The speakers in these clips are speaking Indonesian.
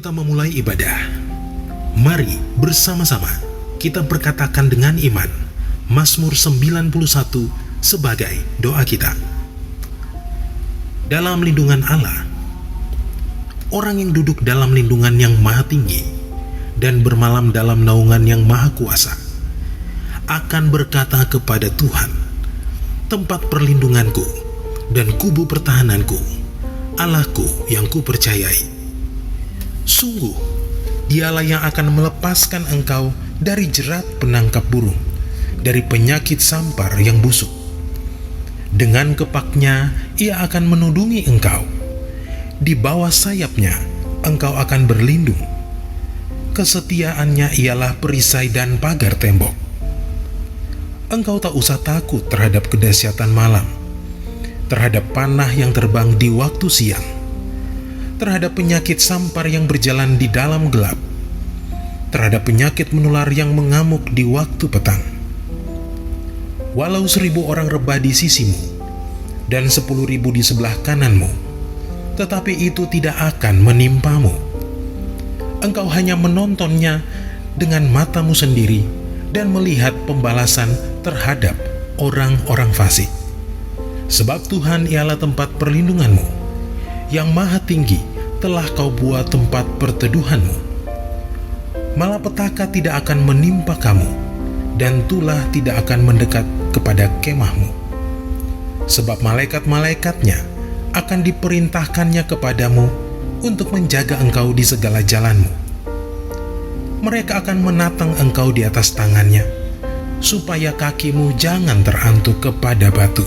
kita memulai ibadah, mari bersama-sama kita berkatakan dengan iman Mazmur 91 sebagai doa kita. Dalam lindungan Allah, orang yang duduk dalam lindungan yang maha tinggi dan bermalam dalam naungan yang maha kuasa akan berkata kepada Tuhan, tempat perlindunganku dan kubu pertahananku, Allahku yang kupercayai. Sungguh, dialah yang akan melepaskan engkau dari jerat penangkap burung, dari penyakit sampar yang busuk. Dengan kepaknya ia akan menudungi engkau. Di bawah sayapnya engkau akan berlindung. Kesetiaannya ialah perisai dan pagar tembok. Engkau tak usah takut terhadap kedahsyatan malam, terhadap panah yang terbang di waktu siang, terhadap penyakit sampar yang berjalan di dalam gelap, terhadap penyakit menular yang mengamuk di waktu petang. Walau 1000 orang rebah di sisimu dan 10.000 di sebelah kananmu, tetapi itu tidak akan menimpamu. Engkau hanya menontonnya dengan matamu sendiri dan melihat pembalasan terhadap orang-orang fasik. Sebab Tuhan ialah tempat perlindunganmu, yang maha tinggi telah kau buat tempat perteduhanmu. Malapetaka tidak akan menimpa kamu, dan tulah tidak akan mendekat kepada kemahmu. Sebab malaikat-malaikatnya akan diperintahkannya kepadamu untuk menjaga engkau di segala jalanmu. Mereka akan menatang engkau di atas tangannya, supaya kakimu jangan terantuk kepada batu.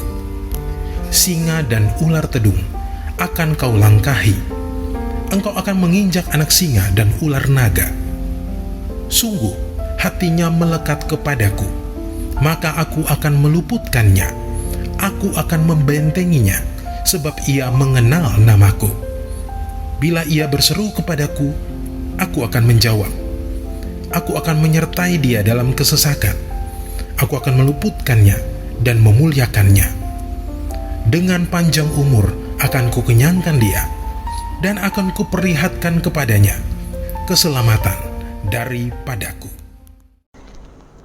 Singa dan ular tedung akan kau langkahi. Engkau akan menginjak anak singa dan ular naga. Sungguh, hatinya melekat kepadaku, maka aku akan meluputkannya. Aku akan membentenginya, sebab ia mengenal namaku. Bila ia berseru kepadaku, aku akan menjawab. Aku akan menyertai dia dalam kesesakan. Aku akan meluputkannya dan memuliakannya. Dengan panjang umur akan kukenyangkan dia, dan akan kuperlihatkan kepadanya keselamatan daripadaku.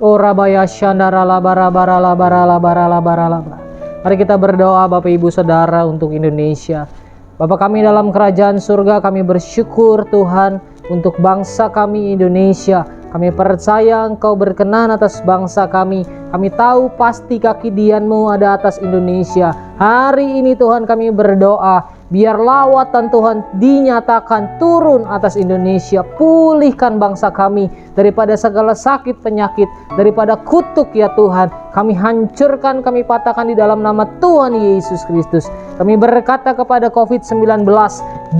Orabaya shandara labara bara labara labara labara labara. Mari kita berdoa Bapak Ibu Saudara untuk Indonesia. Bapa kami dalam kerajaan surga, kami bersyukur Tuhan untuk bangsa kami Indonesia. Kami percaya Engkau berkenan atas bangsa kami. Kami tahu pasti kaki dian-Mu ada atas Indonesia. Hari ini Tuhan kami berdoa, biar lawatan Tuhan dinyatakan turun atas Indonesia. Pulihkan bangsa kami daripada segala sakit penyakit, daripada kutuk ya Tuhan. Kami hancurkan, kami patahkan di dalam nama Tuhan Yesus Kristus. Kami berkata kepada COVID-19,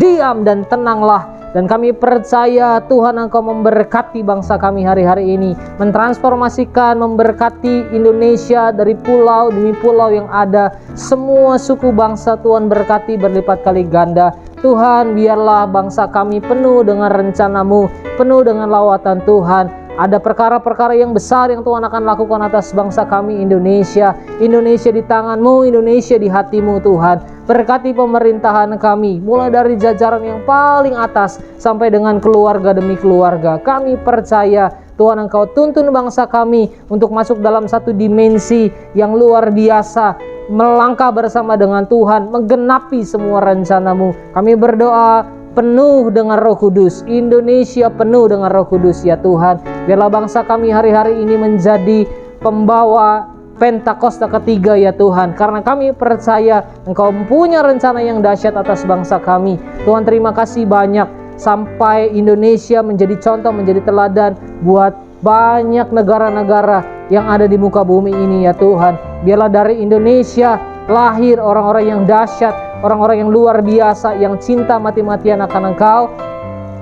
diam dan tenanglah. Dan kami percaya Tuhan Engkau memberkati bangsa kami hari-hari ini, mentransformasikan, memberkati Indonesia dari pulau demi pulau yang ada. Semua suku bangsa Tuhan berkati berlipat kali ganda. Tuhan, biarlah bangsa kami penuh dengan rencana-Mu, penuh dengan lawatan Tuhan. Ada perkara-perkara yang besar yang Tuhan akan lakukan atas bangsa kami Indonesia. Indonesia di tangan-Mu, Indonesia di hati-Mu Tuhan. Berkati pemerintahan kami, mulai dari jajaran yang paling atas sampai dengan keluarga demi keluarga. Kami percaya Tuhan Engkau tuntun bangsa kami untuk masuk dalam satu dimensi yang luar biasa, melangkah bersama dengan Tuhan, menggenapi semua rencana-Mu. Kami berdoa penuh dengan Roh Kudus, Indonesia penuh dengan Roh Kudus ya Tuhan. Biarlah bangsa kami hari-hari ini menjadi pembawa Pentakosta ketiga ya Tuhan, karena kami percaya Engkau punya rencana yang dahsyat atas bangsa kami. Tuhan, terima kasih banyak sampai Indonesia menjadi contoh, menjadi teladan buat banyak negara-negara yang ada di muka bumi ini ya Tuhan. Biarlah dari Indonesia lahir orang-orang yang dahsyat, orang-orang yang luar biasa, yang cinta mati-matian akan Engkau,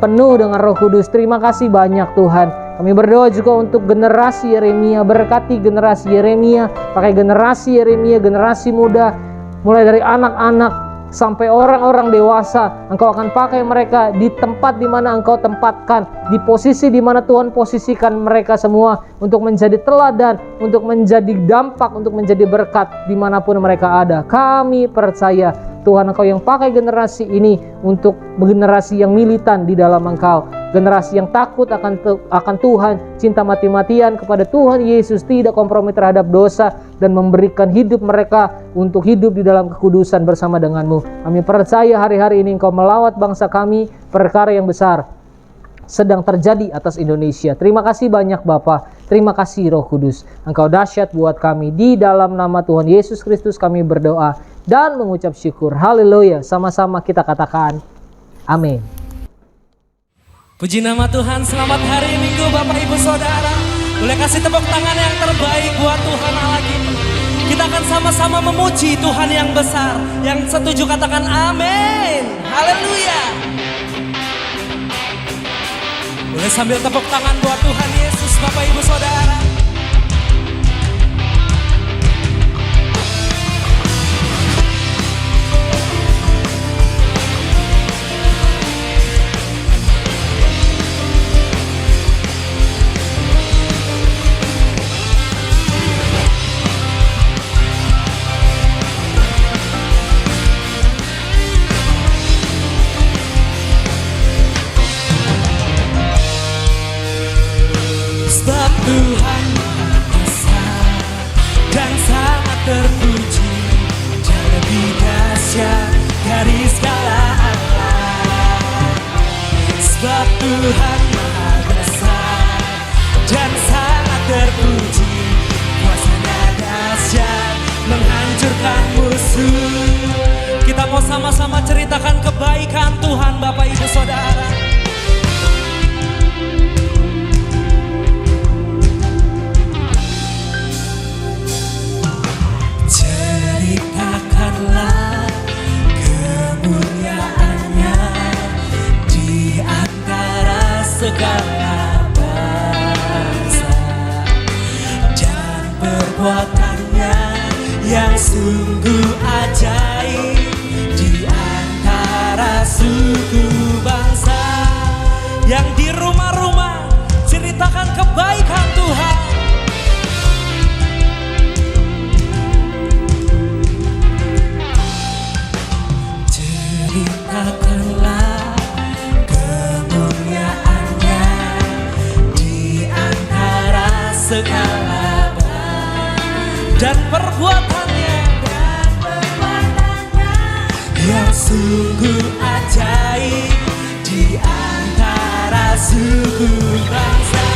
penuh dengan Roh Kudus. Terima kasih banyak Tuhan. Kami berdoa juga untuk generasi Yeremia. Berkati generasi Yeremia, pakai generasi Yeremia, generasi muda, mulai dari anak-anak sampai orang-orang dewasa. Engkau akan pakai mereka di tempat di mana Engkau tempatkan, di posisi di mana Tuhan posisikan mereka semua untuk menjadi teladan, untuk menjadi dampak, untuk menjadi berkat dimanapun mereka ada. Kami percaya Tuhan Engkau yang pakai generasi ini untuk generasi yang militan di dalam Engkau, generasi yang takut akan Tuhan, cinta mati-matian kepada Tuhan Yesus, tidak kompromi terhadap dosa, dan memberikan hidup mereka untuk hidup di dalam kekudusan bersama denganmu. Kami percaya hari-hari ini Engkau melawat bangsa kami, perkara yang besar sedang terjadi atas Indonesia. Terima kasih banyak Bapa, terima kasih Roh Kudus, Engkau dahsyat buat kami. Di dalam nama Tuhan Yesus Kristus kami berdoa dan mengucap syukur. Haleluya. Sama-sama kita katakan amin. Puji nama Tuhan, selamat hari Minggu Bapak Ibu Saudara. Boleh kasih tepuk tangan yang terbaik buat Tuhan Allah kita. Kita akan sama-sama memuji Tuhan yang besar. Yang setuju katakan amin. Haleluya. Boleh sambil tepuk tangan buat Tuhan Yesus Bapak Ibu Saudara. Sebab Tuhan besar dan sangat terpuji, Dia lebih dahsyat dari segala Allah. Sebab Tuhan maha besar dan sangat terpuji, kuasa-Nya dahsyat menghancurkan musuh. Kita mau sama-sama ceritakan kebaikan Tuhan Bapak Ibu Saudara. Ceritakanlah kemuliaan-Nya di antara segala bangsa, dan perbuatan-Nya yang sungguh ajaib di antara suku bangsa. Yang di rumah-rumah ceritakan kebaikan Tuhan. Ceritakanlah kemuliaan-Nya di antara segala bangsa, dan perbuatan-Nya yang sungguh ajaib di antara suku bangsa.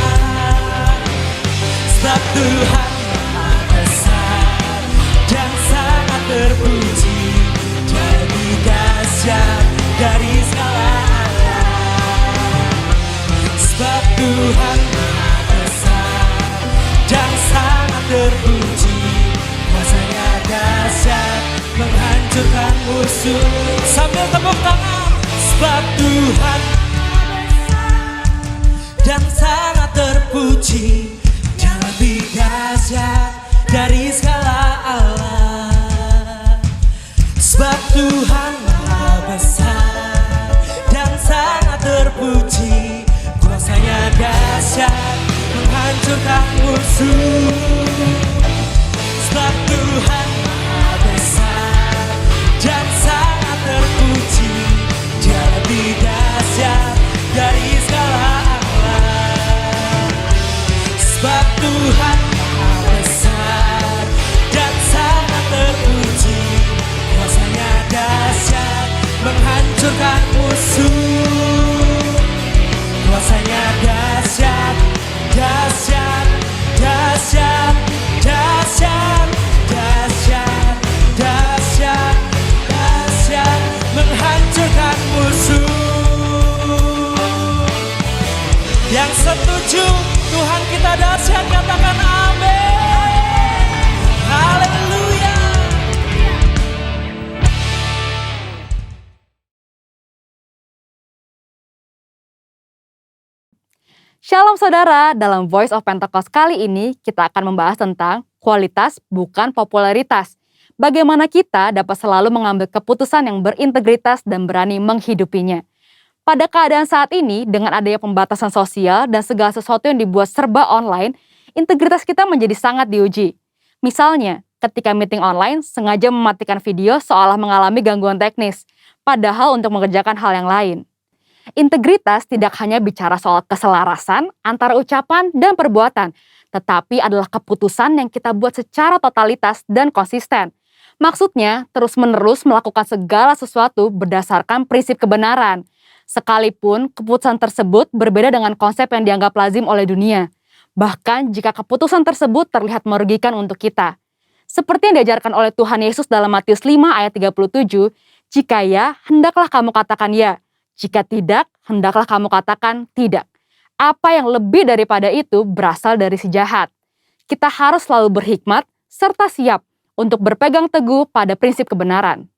Sebab Tuhan maha besar dan sangat terpuji, lebih dahsyat dari segala Allah. Sebab Tuhan maha besar dan sangat terpuji, kuasa-Nya dahsyat menghancurkan musuh. Sambil tepuk tangan. Sebab Tuhan maha besar dan sangat terpuji, Dia lebih dahsyat dari segala Allah. Sebab Tuhan maha besar dan sangat terpuji, kuasa-Nya dahsyat menghancurkan musuh. Sebab Tuhan maha besar dan sangat terpuji, Dia lebih dahsyat dari segala Allah. Sebab Tuhan maha besar dan sangat terpuji, kuasa-Nya dahsyat menghancurkan musuh. Kuasa-Nya dahsyat, dahsyat, dahsyat, dahsyat, dahsyat, dahsyat, dahsyat menghancurkan musuh. Yang setuju Tuhan kita dahsyat katakan amin. Haleluya. Shalom saudara, dalam Voice of Pentecost kali ini kita akan membahas tentang kualitas bukan popularitas. Bagaimana kita dapat selalu mengambil keputusan yang berintegritas dan berani menghidupinya. Pada keadaan saat ini, dengan adanya pembatasan sosial dan segala sesuatu yang dibuat serba online, integritas kita menjadi sangat diuji. Misalnya, ketika meeting online sengaja mematikan video seolah mengalami gangguan teknis, padahal untuk mengerjakan hal yang lain. Integritas tidak hanya bicara soal keselarasan antara ucapan dan perbuatan, tetapi adalah keputusan yang kita buat secara totalitas dan konsisten. Maksudnya, terus-menerus melakukan segala sesuatu berdasarkan prinsip kebenaran, sekalipun keputusan tersebut berbeda dengan konsep yang dianggap lazim oleh dunia. Bahkan jika keputusan tersebut terlihat merugikan untuk kita. Seperti yang diajarkan oleh Tuhan Yesus dalam Matius 5 ayat 37, jika ya, hendaklah kamu katakan ya. Jika tidak, hendaklah kamu katakan tidak. Apa yang lebih daripada itu berasal dari si jahat. Kita harus selalu berhikmat serta siap untuk berpegang teguh pada prinsip kebenaran.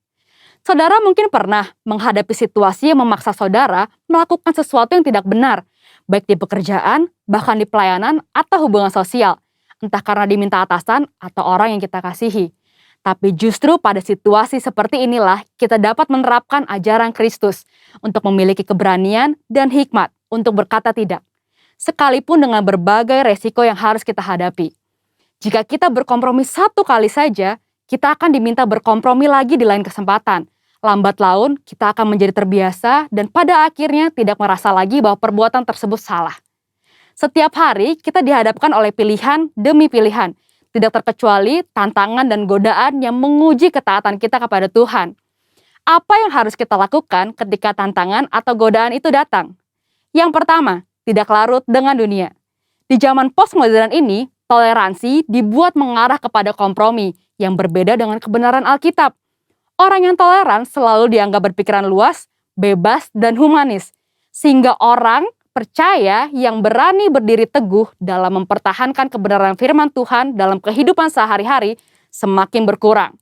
Saudara mungkin pernah menghadapi situasi yang memaksa saudara melakukan sesuatu yang tidak benar, baik di pekerjaan, bahkan di pelayanan atau hubungan sosial. Entah karena diminta atasan atau orang yang kita kasihi. Tapi justru pada situasi seperti inilah kita dapat menerapkan ajaran Kristus untuk memiliki keberanian dan hikmat untuk berkata tidak, sekalipun dengan berbagai resiko yang harus kita hadapi. Jika kita berkompromi satu kali saja, kita akan diminta berkompromi lagi di lain kesempatan. Lambat laun, kita akan menjadi terbiasa dan pada akhirnya tidak merasa lagi bahwa perbuatan tersebut salah. Setiap hari kita dihadapkan oleh pilihan demi pilihan, tidak terkecuali tantangan dan godaan yang menguji ketaatan kita kepada Tuhan. Apa yang harus kita lakukan ketika tantangan atau godaan itu datang? Yang pertama, tidak larut dengan dunia. Di zaman postmodern ini, toleransi dibuat mengarah kepada kompromi yang berbeda dengan kebenaran Alkitab. Orang yang toleran selalu dianggap berpikiran luas, bebas, dan humanis, sehingga orang percaya yang berani berdiri teguh dalam mempertahankan kebenaran firman Tuhan dalam kehidupan sehari-hari semakin berkurang.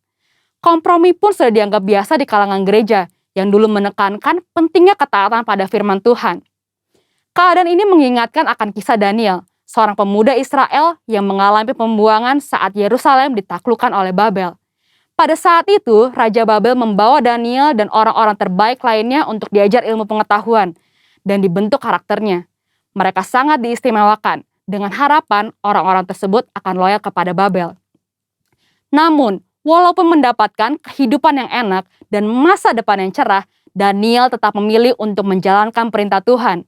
Kompromi pun sudah dianggap biasa di kalangan gereja yang dulu menekankan pentingnya ketaatan pada firman Tuhan. Keadaan ini mengingatkan akan kisah Daniel, seorang pemuda Israel yang mengalami pembuangan saat Yerusalem ditaklukkan oleh Babel. Pada saat itu, Raja Babel membawa Daniel dan orang-orang terbaik lainnya untuk diajar ilmu pengetahuan dan dibentuk karakternya. Mereka sangat diistimewakan dengan harapan orang-orang tersebut akan loyal kepada Babel. Namun, walaupun mendapatkan kehidupan yang enak dan masa depan yang cerah, Daniel tetap memilih untuk menjalankan perintah Tuhan.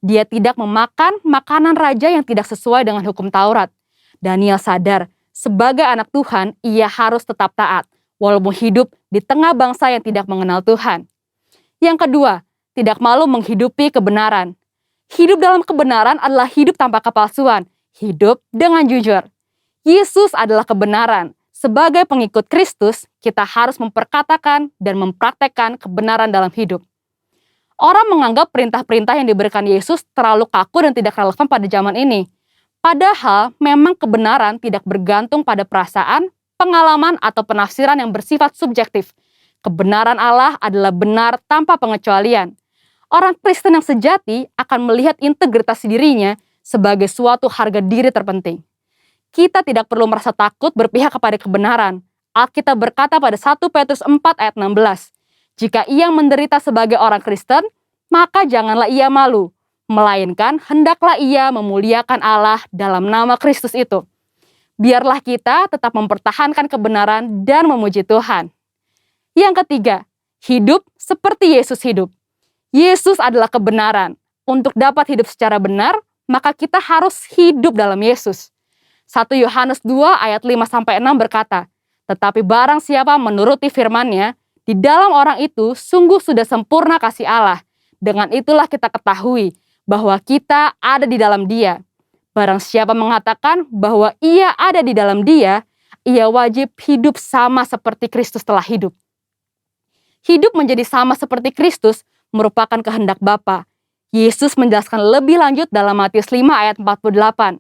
Dia tidak memakan makanan raja yang tidak sesuai dengan hukum Taurat. Daniel sadar, sebagai anak Tuhan, ia harus tetap taat, walaupun hidup di tengah bangsa yang tidak mengenal Tuhan. Yang kedua, tidak malu menghidupi kebenaran. Hidup dalam kebenaran adalah hidup tanpa kepalsuan, hidup dengan jujur. Yesus adalah kebenaran. Sebagai pengikut Kristus, kita harus memperkatakan dan mempraktekkan kebenaran dalam hidup. Orang menganggap perintah-perintah yang diberikan Yesus terlalu kaku dan tidak relevan pada zaman ini. Padahal, memang kebenaran tidak bergantung pada perasaan, pengalaman, atau penafsiran yang bersifat subjektif. Kebenaran Allah adalah benar tanpa pengecualian. Orang Kristen yang sejati akan melihat integritas dirinya sebagai suatu harga diri terpenting. Kita tidak perlu merasa takut berpihak kepada kebenaran. Alkitab berkata pada 1 Petrus 4 ayat 16, jika ia menderita sebagai orang Kristen, maka janganlah ia malu, melainkan hendaklah ia memuliakan Allah dalam nama Kristus itu. Biarlah kita tetap mempertahankan kebenaran dan memuji Tuhan. Yang ketiga, hidup seperti Yesus hidup. Yesus adalah kebenaran. Untuk dapat hidup secara benar, maka kita harus hidup dalam Yesus. 1 Yohanes 2 ayat 5-6 berkata, tetapi barang siapa menuruti firman-Nya, di dalam orang itu sungguh sudah sempurna kasih Allah. Dengan itulah kita ketahui bahwa kita ada di dalam Dia. Barang siapa mengatakan bahwa ia ada di dalam Dia, ia wajib hidup sama seperti Kristus telah hidup. Hidup menjadi sama seperti Kristus merupakan kehendak Bapa. Yesus menjelaskan lebih lanjut dalam Matius 5 ayat 48.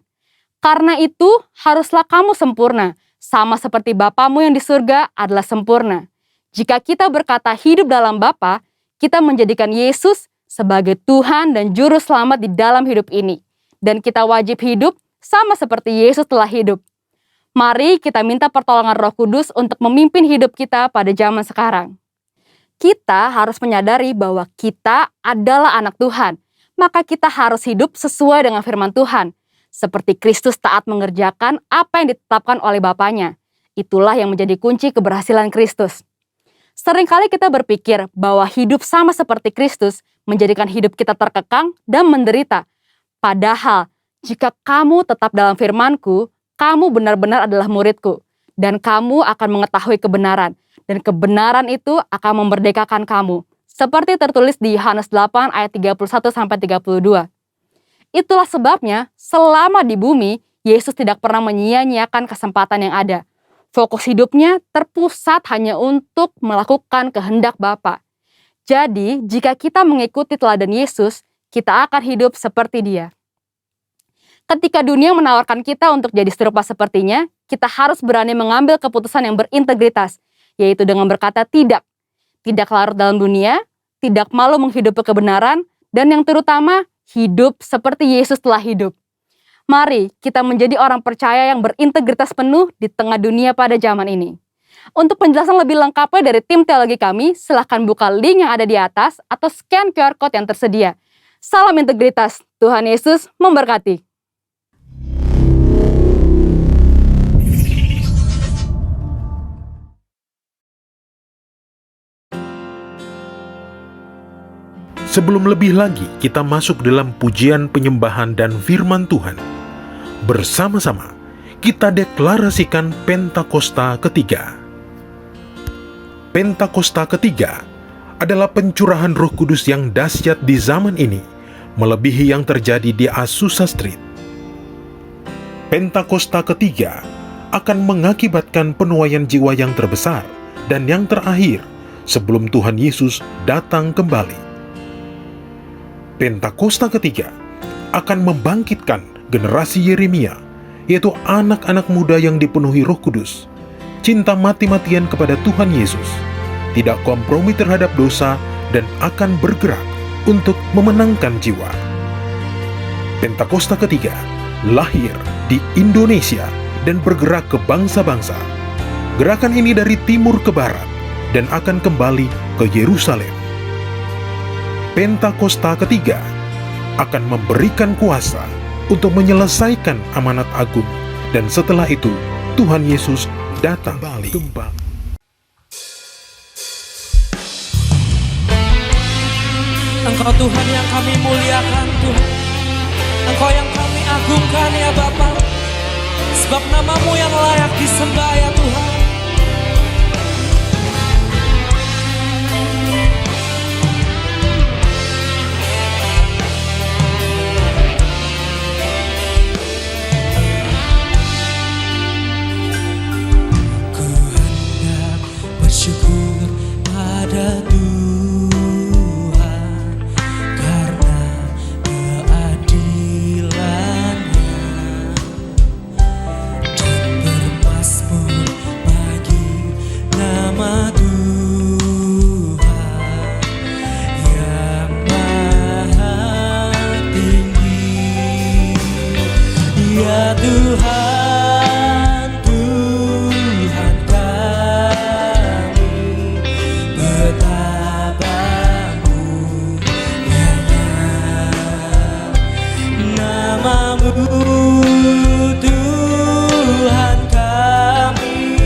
Karena itu, haruslah kamu sempurna, sama seperti Bapamu yang di surga adalah sempurna. Jika kita berkata hidup dalam Bapa, kita menjadikan Yesus sebagai Tuhan dan Juru Selamat di dalam hidup ini. Dan kita wajib hidup sama seperti Yesus telah hidup. Mari kita minta pertolongan Roh Kudus untuk memimpin hidup kita pada zaman sekarang. Kita harus menyadari bahwa kita adalah anak Tuhan, maka kita harus hidup sesuai dengan firman Tuhan. Seperti Kristus taat mengerjakan apa yang ditetapkan oleh Bapanya. Itulah yang menjadi kunci keberhasilan Kristus. Seringkali kita berpikir bahwa hidup sama seperti Kristus menjadikan hidup kita terkekang dan menderita. Padahal, jika kamu tetap dalam firman-Ku, kamu benar-benar adalah murid-Ku, dan kamu akan mengetahui kebenaran, dan kebenaran itu akan memerdekakan kamu. Seperti tertulis di Yohanes 8 ayat 31-32. Itulah sebabnya, selama di bumi, Yesus tidak pernah menyia-nyiakan kesempatan yang ada. Fokus hidupnya terpusat hanya untuk melakukan kehendak Bapa. Jadi, jika kita mengikuti teladan Yesus, kita akan hidup seperti Dia. Ketika dunia menawarkan kita untuk jadi serupa sepertinya, kita harus berani mengambil keputusan yang berintegritas, yaitu dengan berkata tidak. Tidak larut dalam dunia, tidak malu menghidupi kebenaran, dan yang terutama, hidup seperti Yesus telah hidup. Mari kita menjadi orang percaya yang berintegritas penuh di tengah dunia pada zaman ini. Untuk penjelasan lebih lengkapnya dari tim teologi kami, silahkan buka link yang ada di atas atau scan QR Code yang tersedia. Salam integritas, Tuhan Yesus memberkati. Sebelum lebih lagi kita masuk dalam pujian penyembahan dan firman Tuhan, bersama-sama kita deklarasikan Pentakosta ketiga. Pentakosta ketiga adalah pencurahan Roh Kudus yang dahsyat di zaman ini, melebihi yang terjadi di Azusa Street. Pentakosta ketiga akan mengakibatkan penuaian jiwa yang terbesar dan yang terakhir sebelum Tuhan Yesus datang kembali. Pentakosta ketiga akan membangkitkan generasi Yeremia, yaitu anak-anak muda yang dipenuhi Roh Kudus, cinta mati-matian kepada Tuhan Yesus, tidak kompromi terhadap dosa, dan akan bergerak untuk memenangkan jiwa. Pentakosta ketiga lahir di Indonesia dan bergerak ke bangsa-bangsa. Gerakan ini dari timur ke barat dan akan kembali ke Yerusalem. Pentakosta ketiga akan memberikan kuasa untuk menyelesaikan amanat agung, dan setelah itu Tuhan Yesus datang kembali. Engkau Tuhan yang kami muliakan, Tuhan. Engkau yang kami agungkan ya Bapa. Sebab nama-Mu yang layak disembah ya Tuhan. Bersyukur pada Tuhan karena keadilan-Nya, dan bermazmur bagi nama Tuhan yang maha tinggi. Ya Tuhan, Tuhan kami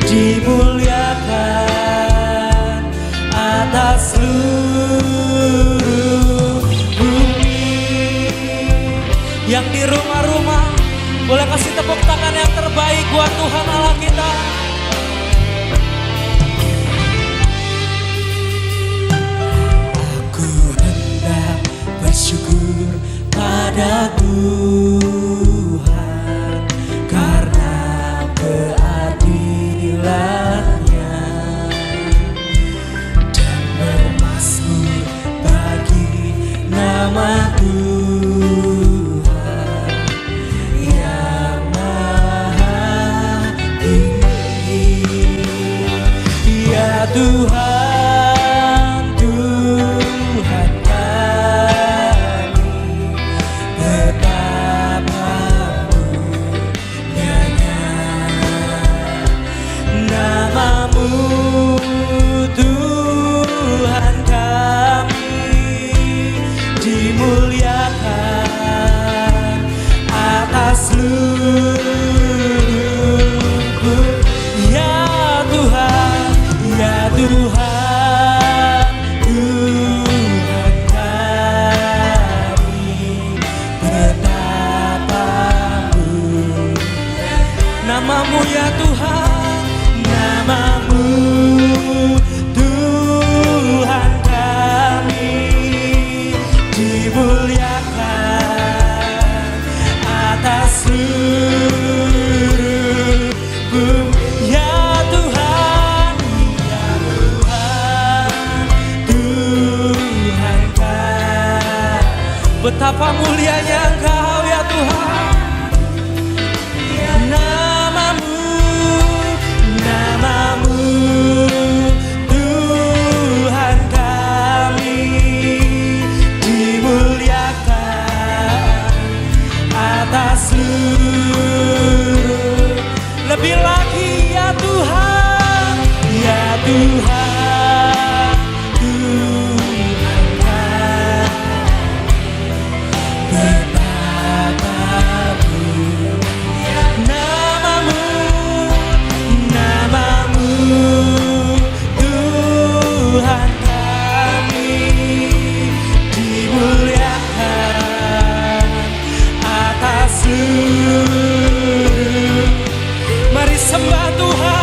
dimuliakan atas seluruh bumi. Yang di rumah-rumah boleh kasih tepuk tangan yang terbaik buat Tuhan Allah kita. Aku hendak bersyukur pada Tuhan karena keadilan-Nya, dan bermazmur bagi nama Tuhan yang maha tinggi. Ya Tuhan, Tuhan kami, betapa mulianya nama-Mu, Tuhan kami dimuliakan atas seluruh bumi. ya Tuhan, namamu Tuhan kami dimuliakan atas seluruh bumi. Ya Tuhan, ya Tuhan, Tuhan kami. Betapa mulianya Engkau ya Tuhan. Namamu Tuhan kami dimuliakan atas seluruh. Lebih lagi ya Tuhan, ya Tuhan, Tuhan kami. Betapa mulia namamu, namamu Tuhan kami dimuliakan atas seluruh. Mari sembah Tuhan.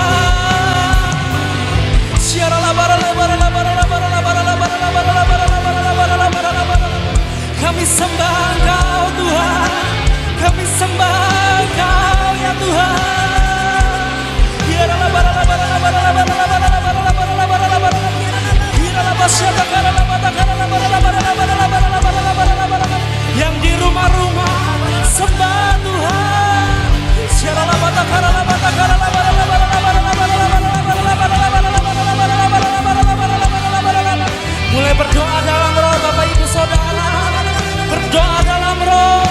Kami sembah Engkau Tuhan, kami sembah Engkau ya Tuhan. Yang di rumah-rumah sembah Tuhan. Mulai berdoa dalam roh Bapak Ibu Saudara, berdoa dalam roh.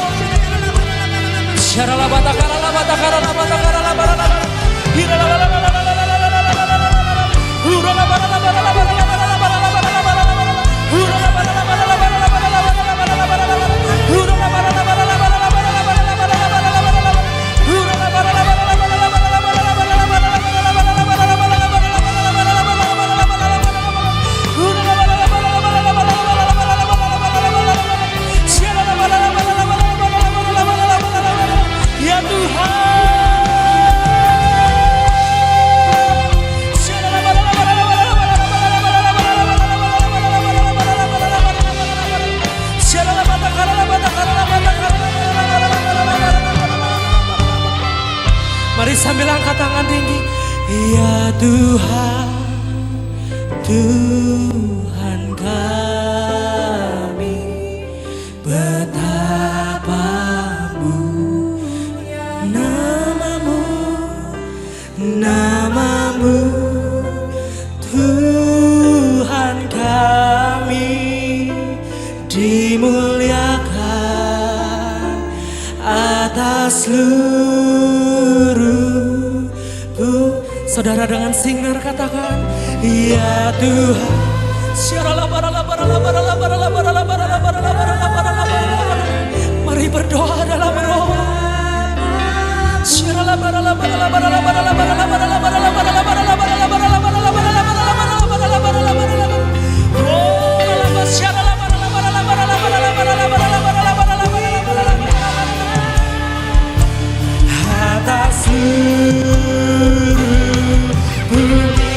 Ya mari sambil angkat tangan tinggi. Ya Tuhan, Tuhan kami, betapa mulia namamu, namamu Tuhan kami dimuliakan atas seluruh bumi. Saudara dengan sinar katakan, ya Tuhan. Mari berdoa dalam roh. Atas seluruh bumi.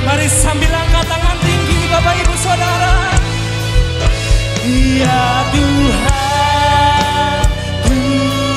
Mari sambil angkat tangan tinggi Bapak Ibu Saudara. Ya Tuhan, Tuhan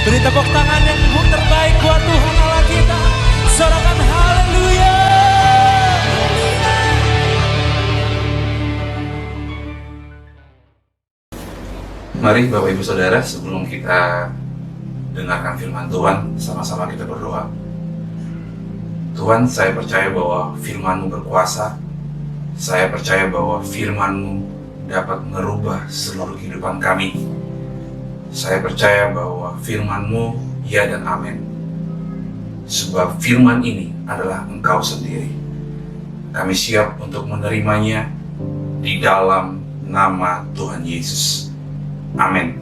Beri tepuk tangan yang terbaik buat Tuhan Allah kita. Sorakan haleluya. Mari Bapak Ibu Saudara, sebelum kita dengarkan firman Tuhan, sama-sama kita berdoa. Tuhan, saya percaya bahwa firman-Mu berkuasa. Saya percaya bahwa firman-Mu dapat merubah seluruh kehidupan kami. Saya percaya bahwa firman-Mu ya dan amin. Sebab firman ini adalah Engkau sendiri. Kami siap untuk menerimanya di dalam nama Tuhan Yesus. Amin.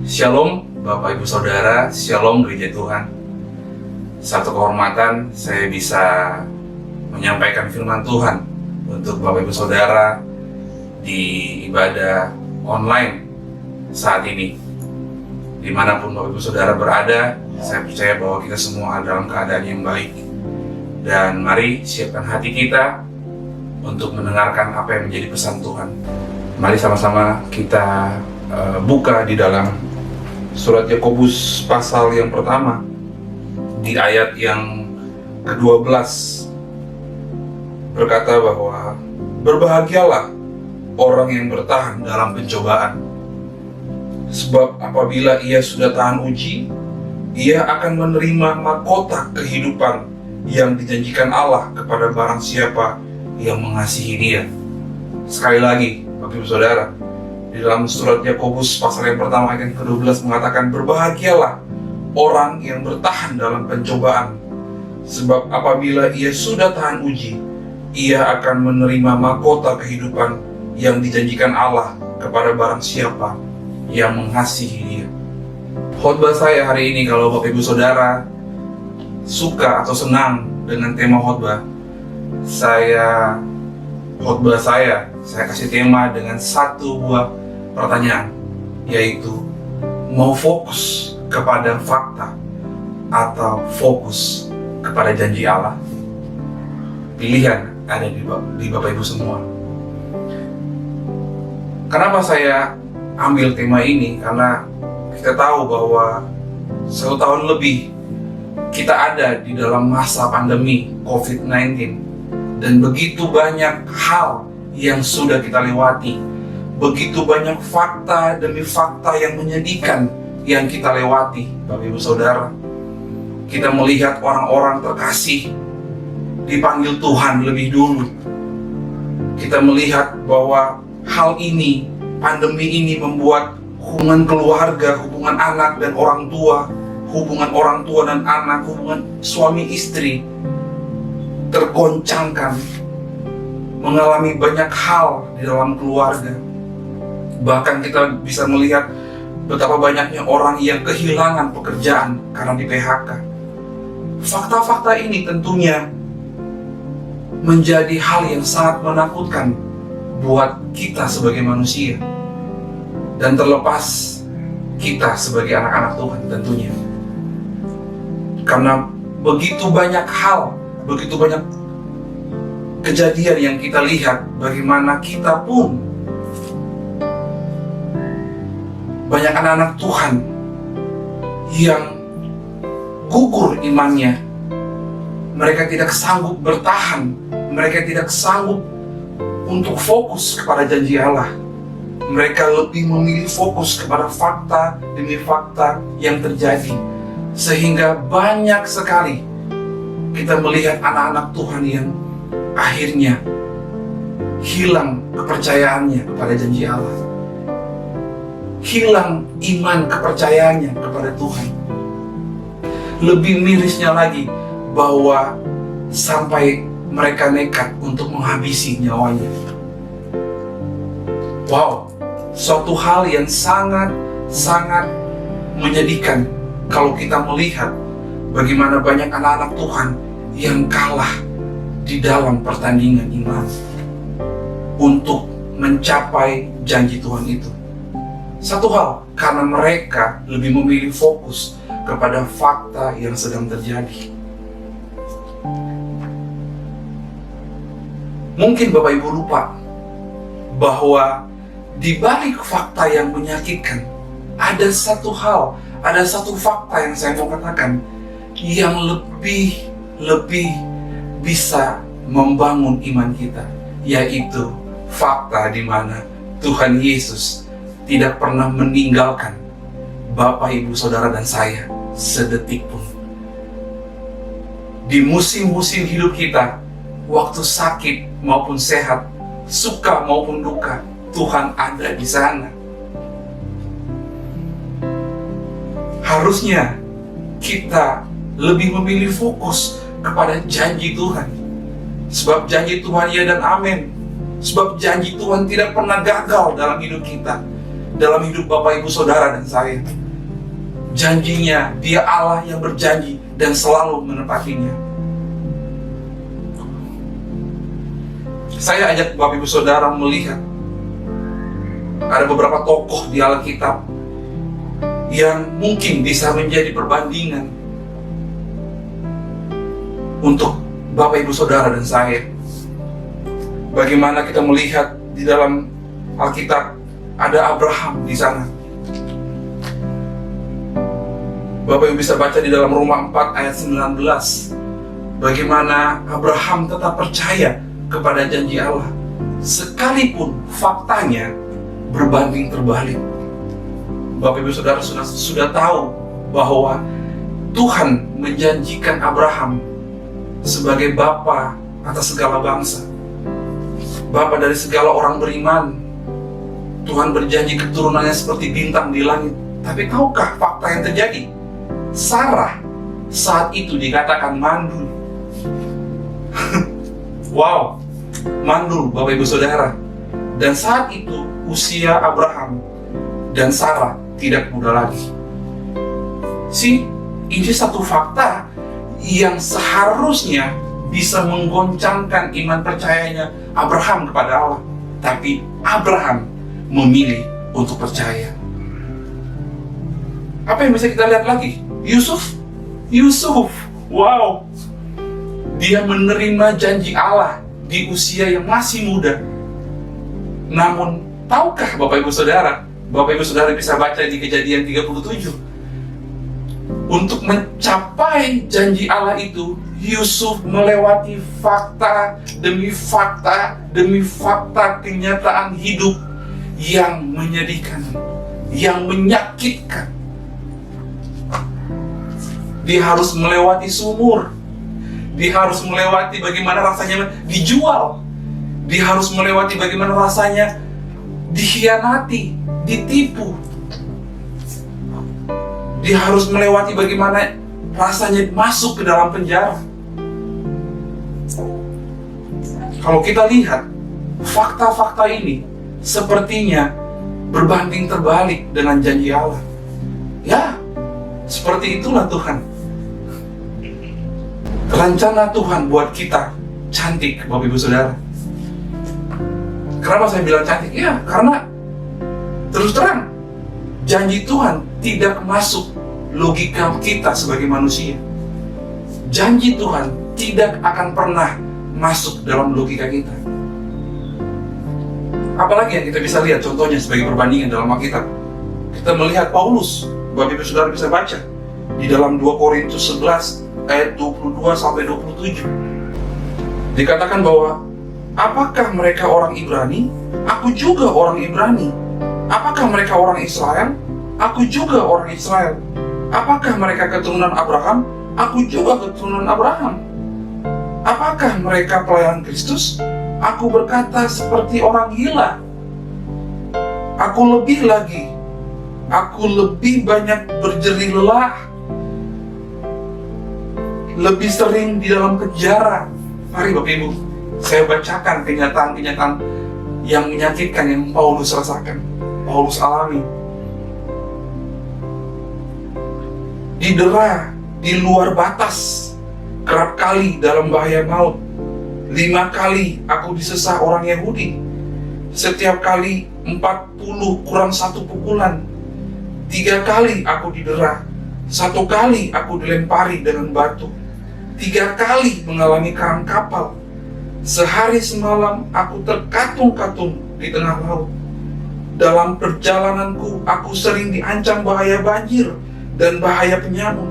Shalom Bapak Ibu Saudara, Shalom Gereja Tuhan. Satu kehormatan saya bisa menyampaikan firman Tuhan untuk Bapak Ibu Saudara di ibadah online saat ini. Dimanapun Bapak Ibu Saudara berada, saya percaya bahwa kita semua ada dalam keadaan yang baik. Dan mari siapkan hati kita untuk mendengarkan apa yang menjadi pesan Tuhan. Mari sama-sama kita buka di dalam surat Yakobus pasal yang pertama, di ayat yang ke-12, berkata bahwa berbahagialah orang yang bertahan dalam pencobaan, sebab apabila ia sudah tahan uji, ia akan menerima mahkota kehidupan yang dijanjikan Allah kepada barang siapa yang mengasihi Dia. Sekali lagi, Bapak Ibu Saudara, di dalam surat Yakobus pasal yang pertama ayat yang ke-12 mengatakan, berbahagialah orang yang bertahan dalam pencobaan, sebab apabila ia sudah tahan uji, ia akan menerima mahkota kehidupan yang dijanjikan Allah kepada barang siapa yang mengasihi Dia. Khotbah saya hari ini, kalau Bapak Ibu Saudara suka atau senang dengan tema khotbah, khotbah saya kasih tema dengan satu buah pertanyaan, yaitu mau fokus kepada fakta atau fokus kepada janji Allah? Pilihan ada di Bapak Ibu semua. Kenapa saya ambil tema ini? Karena kita tahu bahwa 1 tahun lebih kita ada di dalam masa pandemi COVID-19. Dan begitu banyak hal yang sudah kita lewati. Begitu banyak fakta demi fakta yang menyedihkan yang kita lewati, Bapak Ibu Saudara. Kita melihat orang-orang terkasih dipanggil Tuhan lebih dulu. Kita melihat bahwa hal ini, pandemi ini membuat hubungan keluarga, hubungan anak dan orang tua, hubungan orang tua dan anak, hubungan suami istri tergoncangkan, mengalami banyak hal di dalam keluarga. Bahkan kita bisa melihat betapa banyaknya orang yang kehilangan pekerjaan karena di PHK. Fakta-fakta ini tentunya menjadi hal yang sangat menakutkan buat kita sebagai manusia, dan terlepas kita sebagai anak-anak Tuhan tentunya. Karena begitu banyak hal, begitu banyak kejadian yang kita lihat, bagaimana kita pun, banyak anak-anak Tuhan yang gugur imannya. Mereka tidak sanggup bertahan, mereka tidak sanggup untuk fokus kepada janji Allah. Mereka lebih memilih fokus kepada fakta demi fakta yang terjadi. Sehingga banyak sekali kita melihat anak-anak Tuhan yang akhirnya hilang kepercayaannya kepada janji Allah. Hilang iman kepercayaannya kepada Tuhan. Lebih mirisnya lagi, bahwa sampai mereka nekat untuk menghabisi nyawanya. Wow, suatu hal yang sangat menyedihkan kalau kita melihat bagaimana banyak anak-anak Tuhan yang kalah di dalam pertandingan iman untuk mencapai janji Tuhan itu. Satu hal, karena mereka lebih memilih fokus kepada fakta yang sedang terjadi. Mungkin Bapak Ibu lupa bahwa di balik fakta yang menyakitkan, ada satu hal, ada satu fakta yang saya mau katakan yang lebih bisa membangun iman kita, yaitu fakta di mana Tuhan Yesus tidak pernah meninggalkan Bapak, Ibu, Saudara, dan saya sedetik pun. Di musim-musim hidup kita, waktu sakit maupun sehat, suka maupun duka, Tuhan ada di sana. Harusnya kita lebih memilih fokus kepada janji Tuhan. Sebab janji Tuhan ya dan amin. Sebab janji Tuhan tidak pernah gagal dalam hidup kita, dalam hidup Bapak, Ibu, Saudara, dan saya. Janjinya, Dia Allah yang berjanji dan selalu menepatinya. Saya ajak Bapak, Ibu, Saudara melihat ada beberapa tokoh di Alkitab yang mungkin bisa menjadi perbandingan untuk Bapak, Ibu, Saudara, dan saya. Bagaimana kita melihat di dalam Alkitab ada Abraham di sana. Bapak Ibu bisa baca di dalam Roma 4 ayat 19. Bagaimana Abraham tetap percaya kepada janji Allah, sekalipun faktanya berbanding terbalik. Bapak Ibu Saudara sudah tahu bahwa Tuhan menjanjikan Abraham sebagai bapa atas segala bangsa, bapa dari segala orang beriman. Tuhan berjanji keturunannya seperti bintang di langit. Tapi tahukah fakta yang terjadi? Sarah saat itu dikatakan mandul. Wow, mandul Bapak, Ibu, Saudara. Dan saat itu usia Abraham dan Sarah tidak muda lagi. Ini satu fakta yang seharusnya bisa menggoncangkan iman percayanya Abraham kepada Allah. Tapi Abraham memilih untuk percaya. Apa yang bisa kita lihat lagi? Yusuf, wow, dia menerima janji Allah di usia yang masih muda. Namun, tahukah Bapak, Ibu, Saudara? Bapak, Ibu, Saudara bisa baca di Kejadian 37. Untuk mencapai janji Allah itu, Yusuf melewati fakta demi fakta demi fakta kenyataan hidup yang menyedihkan, yang menyakitkan. Dia harus melewati sumur. Dia harus melewati bagaimana rasanya dijual. Dia harus melewati bagaimana rasanya dikhianati, ditipu. Dia harus melewati bagaimana rasanya masuk ke dalam penjara. Kalau kita lihat fakta-fakta ini sepertinya berbanding terbalik dengan janji Allah. Ya, seperti itulah Tuhan. Rencana Tuhan buat kita cantik, Bapak, Ibu, Saudara. Kenapa saya bilang cantik? Ya, karena terus terang janji Tuhan tidak masuk logika kita sebagai manusia. Janji Tuhan tidak akan pernah masuk dalam logika kita. Apalagi yang kita bisa lihat contohnya sebagai perbandingan dalam Alkitab. Kita melihat Paulus, Bapak, Ibu, Saudara bisa baca di dalam 2 Korintus 11 ayat 22 sampai 27. Dikatakan bahwa apakah mereka orang Ibrani? Aku juga orang Ibrani. Apakah mereka orang Israel? Aku juga orang Israel. Apakah mereka keturunan Abraham? Aku juga keturunan Abraham. Apakah mereka pelayan Kristus? Aku berkata seperti orang gila. Aku lebih lagi. Aku lebih banyak berjerih lelah, lebih sering di dalam penjara. Mari Bapak, Ibu, saya bacakan kenyataan-kenyataan yang menyakitkan yang Paulus rasakan, Paulus alami. Didera di luar batas, kerap kali dalam bahaya maut. 5 kali aku disesah orang Yahudi. Setiap kali 40 kurang 1 pukulan. 3 kali aku didera. 1 kali aku dilempari dengan batu. 3 kali mengalami karang kapal. Sehari semalam aku terkatung-katung di tengah laut. Dalam perjalananku aku sering diancam bahaya banjir dan bahaya penyamun.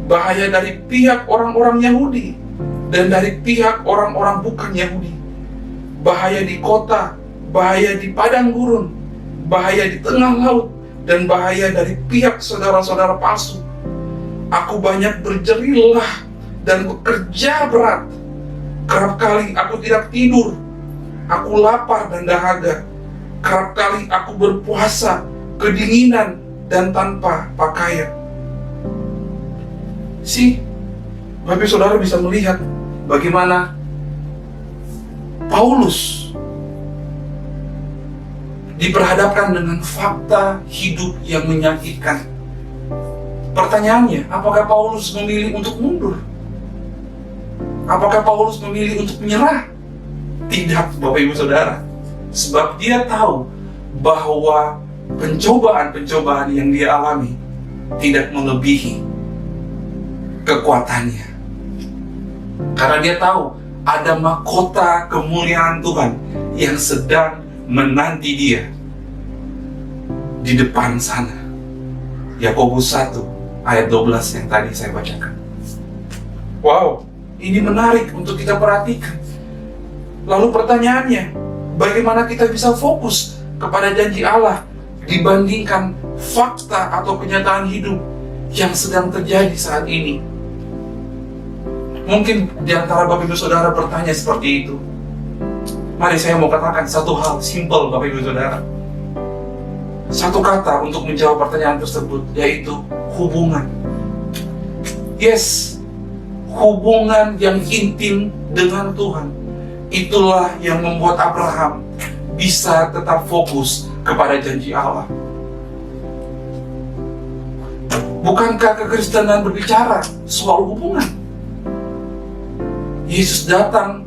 Bahaya dari pihak orang-orang Yahudi dan dari pihak orang-orang bukan Yahudi. Bahaya di kota, bahaya di padang gurun, bahaya di tengah laut, dan bahaya dari pihak saudara-saudara palsu. Aku banyak berjerilah dan bekerja berat. Kerap kali aku tidak tidur. Aku lapar dan dahaga. Kerap kali aku berpuasa, kedinginan, dan tanpa pakaian. Bapak Saudara bisa melihat bagaimana Paulus diperhadapkan dengan fakta hidup yang menyakitkan. Pertanyaannya, apakah Paulus memilih untuk mundur? Apakah Paulus memilih untuk menyerah? Tidak, Bapak Ibu Saudara. Sebab dia tahu bahwa pencobaan-pencobaan yang dia alami tidak melebihi kekuatannya. Karena dia tahu ada mahkota kemuliaan Tuhan yang sedang menanti dia di depan sana. Yakobus 1 ayat 12 yang tadi saya bacakan. Wow, ini menarik untuk kita perhatikan. Lalu pertanyaannya, bagaimana kita bisa fokus kepada janji Allah dibandingkan fakta atau kenyataan hidup yang sedang terjadi saat ini? Mungkin di antara Bapak Ibu Saudara bertanya seperti itu. Mari saya mau katakan satu hal simple, Bapak Ibu Saudara. Satu kata untuk menjawab pertanyaan tersebut, yaitu hubungan. Yes, hubungan yang intim dengan Tuhan. Itulah yang membuat Abraham bisa tetap fokus kepada janji Allah. Bukankah kekristenan berbicara soal hubungan? Yesus datang,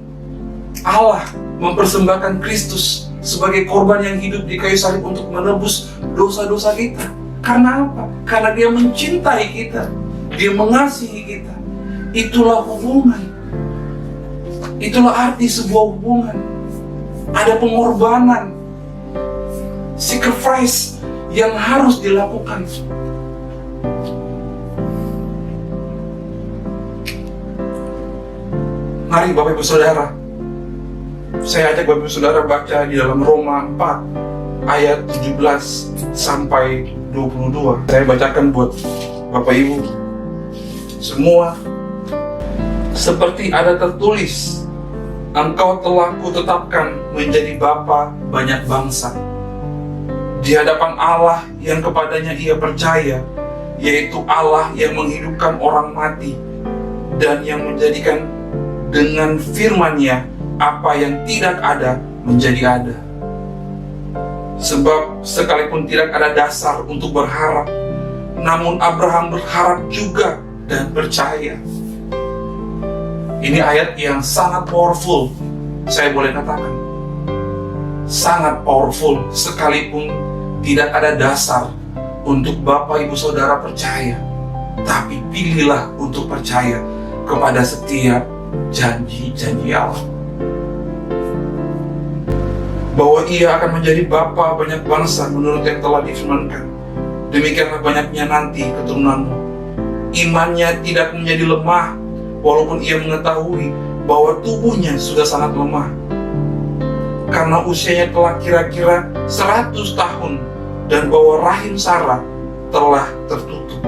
Allah mempersembahkan Kristus sebagai korban yang hidup di kayu salib untuk menebus dosa-dosa kita. Karena apa? Karena Dia mencintai kita, Dia mengasihi kita. Itulah hubungan. Itulah arti sebuah hubungan. Ada pengorbanan, sacrifice yang harus dilakukan. Mari Bapak Ibu Saudara, saya ajak Bapak Ibu Saudara baca di dalam Roma 4 ayat 17 sampai 22. Saya bacakan buat Bapak Ibu semua. Seperti ada tertulis, engkau telah kutetapkan menjadi bapa banyak bangsa di hadapan Allah yang kepadanya ia percaya, yaitu Allah yang menghidupkan orang mati dan yang menjadikan dengan firman-Nya apa yang tidak ada menjadi ada. Sebab sekalipun tidak ada dasar untuk berharap, namun Abraham berharap juga dan percaya. Ini ayat yang sangat powerful, saya boleh katakan. Sangat powerful, sekalipun tidak ada dasar untuk Bapak Ibu Saudara percaya. Tapi pilihlah untuk percaya kepada setiap janji-janji Allah. Bahwa Ia akan menjadi bapa banyak bangsa menurut yang telah difirmankan. Demikianlah banyaknya nanti keturunanmu. Imannya tidak menjadi lemah, walaupun ia mengetahui bahwa tubuhnya sudah sangat lemah. Karena usianya telah kira-kira 100 tahun dan bahwa rahim Sarah telah tertutup.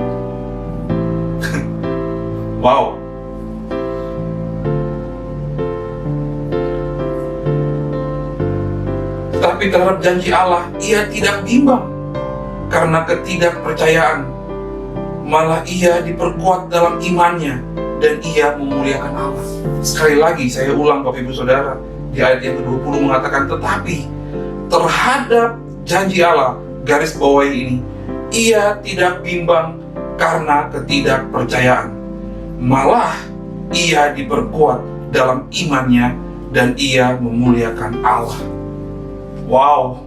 Wow. Tetapi terhadap janji Allah, ia tidak bimbang karena ketidakpercayaan. Malah ia diperkuat dalam imannya dan ia memuliakan Allah. Sekali lagi saya ulang Bapak Ibu Saudara, di ayat yang ke-20 mengatakan, tetapi terhadap janji Allah, garis bawahi ini, ia tidak bimbang karena ketidakpercayaan. Malah ia diperkuat dalam imannya dan ia memuliakan Allah. Wow,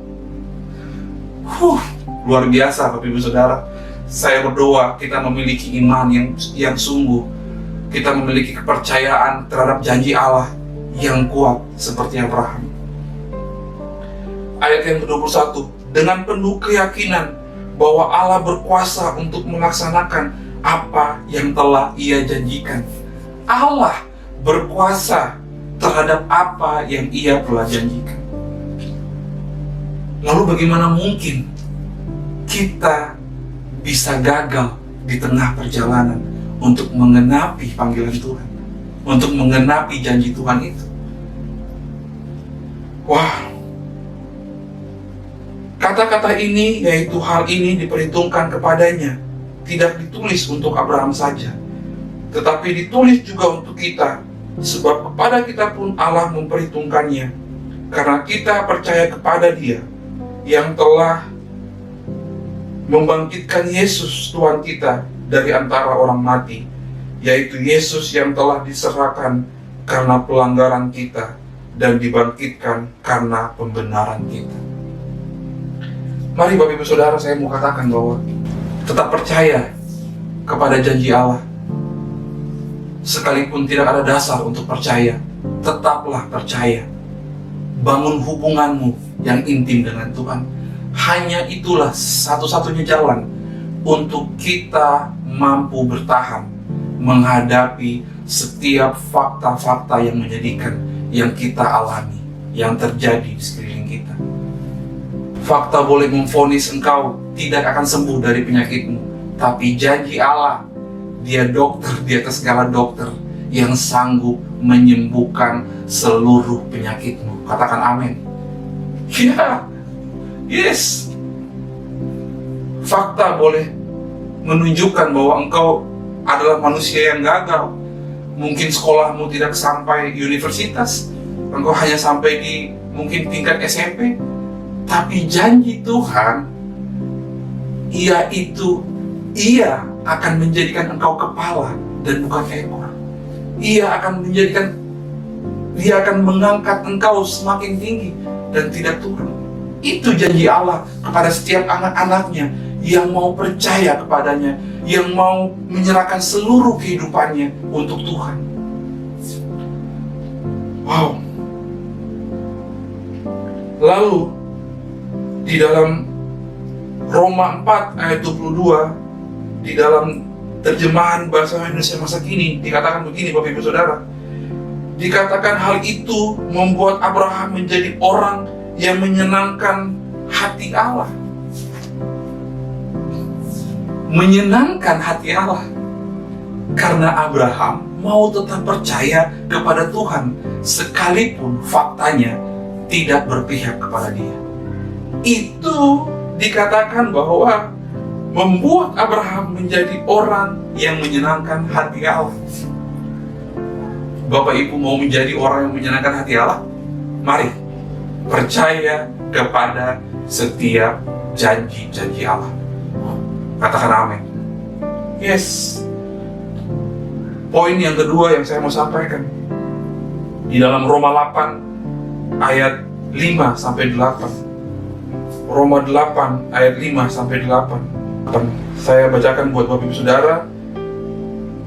luar biasa Bapak Ibu Saudara. Saya berdoa kita memiliki iman yang sungguh. Kita memiliki kepercayaan terhadap janji Allah yang kuat seperti Abraham. Ayat yang ke-21, dengan penuh keyakinan bahwa Allah berkuasa untuk melaksanakan apa yang telah Ia janjikan. Allah berkuasa terhadap apa yang Ia telah janjikan. Lalu bagaimana mungkin kita bisa gagal di tengah perjalanan untuk mengenapi panggilan Tuhan, untuk mengenapi janji Tuhan itu? Wah, kata-kata ini, yaitu hal ini diperhitungkan kepadanya, tidak ditulis untuk Abraham saja, tetapi ditulis juga untuk kita, sebab kepada kita pun Allah memperhitungkannya, karena kita percaya kepada Dia yang telah membangkitkan Yesus Tuhan kita dari antara orang mati, yaitu Yesus yang telah diserahkan karena pelanggaran kita dan dibangkitkan karena pembenaran kita. Mari Bapak Ibu Saudara, saya mau katakan bahwa tetap percaya kepada janji Allah. Sekalipun tidak ada dasar untuk percaya, tetaplah percaya. Bangun hubunganmu yang intim dengan Tuhan. Hanya itulah satu-satunya jalan untuk kita mampu bertahan menghadapi setiap fakta-fakta yang menyedihkan yang kita alami, yang terjadi di sekeliling kita. Fakta boleh memvonis engkau tidak akan sembuh dari penyakitmu, tapi janji Allah, Dia dokter di atas segala dokter yang sanggup menyembuhkan seluruh penyakitmu. Katakan amin. Ya, yes. Fakta boleh menunjukkan bahwa engkau adalah manusia yang gagal. Mungkin sekolahmu tidak sampai universitas, engkau hanya sampai di mungkin tingkat SMP. Tapi janji Tuhan, Ia akan menjadikan engkau kepala dan bukan ekor. Dia akan mengangkat engkau semakin tinggi dan tidak turun. Itu janji Allah kepada setiap anak-anaknya yang mau percaya kepadanya, yang mau menyerahkan seluruh kehidupannya untuk Tuhan. Wow. Lalu di dalam Roma 4 ayat 22, di dalam terjemahan bahasa Indonesia masa kini dikatakan begini, Bapak Ibu Saudara. Dikatakan hal itu membuat Abraham menjadi orang yang menyenangkan hati Allah. Menyenangkan hati Allah. Karena Abraham mau tetap percaya kepada Tuhan sekalipun faktanya tidak berpihak kepada dia. Itu dikatakan bahwa membuat Abraham menjadi orang yang menyenangkan hati Allah. Bapak Ibu mau menjadi orang yang menyenangkan hati Allah? Mari percaya kepada setiap janji-janji Allah. Katakan amin. Yes. Poin yang kedua yang saya mau sampaikan di dalam Roma 8 ayat 5 sampai 8. Roma 8 ayat 5 sampai 8. Saya bacakan buat Bapak Ibu Saudara.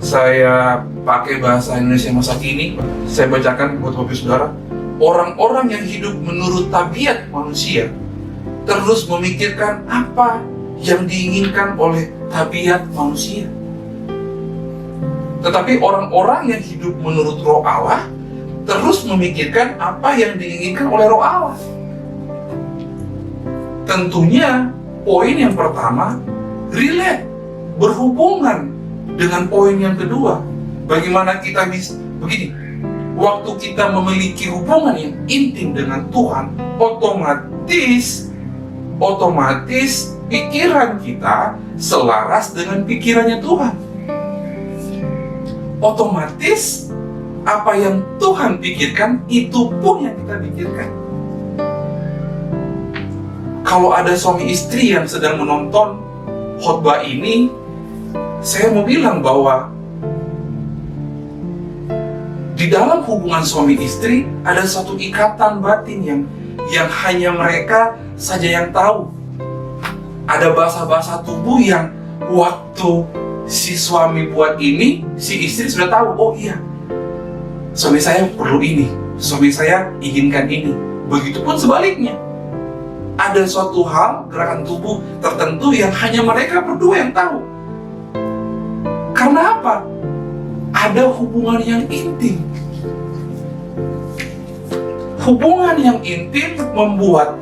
Saya pakai bahasa Indonesia masa kini. Saya bacakan buat Bapak Ibu Saudara. Orang-orang yang hidup menurut tabiat manusia terus memikirkan apa yang diinginkan oleh tabiat manusia. Tetapi orang-orang yang hidup menurut Roh Allah terus memikirkan apa yang diinginkan oleh Roh Allah. Tentunya poin yang pertama relate, berhubungan dengan poin yang kedua. Bagaimana kita bisa begini? Waktu kita memiliki hubungan yang intim dengan Tuhan, otomatis pikiran kita selaras dengan pikirannya Tuhan. Otomatis apa yang Tuhan pikirkan, itu pun yang kita pikirkan. Kalau ada suami istri yang sedang menonton khotbah ini, saya mau bilang bahwa di dalam hubungan suami istri ada satu ikatan batin yang hanya mereka saja yang tahu. Ada bahasa-bahasa tubuh yang waktu si suami buat ini, si istri sudah tahu, oh iya, suami saya perlu ini, suami saya inginkan ini. Begitupun sebaliknya. ada suatu hal, gerakan tubuh tertentu yang hanya mereka berdua yang tahu. Karena apa? Ada hubungan yang intim. Hubungan yang intim membuat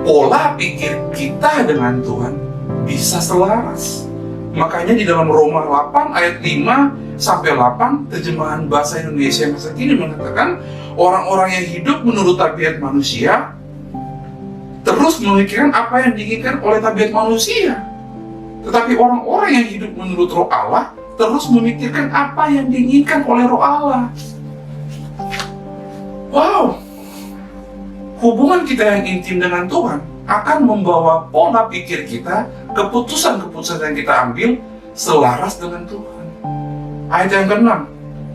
pola pikir kita dengan Tuhan bisa selaras. Makanya di dalam Roma 8 ayat 5 sampai 8, terjemahan bahasa Indonesia masa kini mengatakan, orang-orang yang hidup menurut tabiat manusia terus memikirkan apa yang diinginkan oleh tabiat manusia. Tetapi orang-orang yang hidup menurut Roh Allah terus memikirkan apa yang diinginkan oleh Roh Allah. Wow, hubungan kita yang intim dengan Tuhan akan membawa pola pikir kita, keputusan-keputusan yang kita ambil selaras dengan Tuhan. Ayat yang ke-6,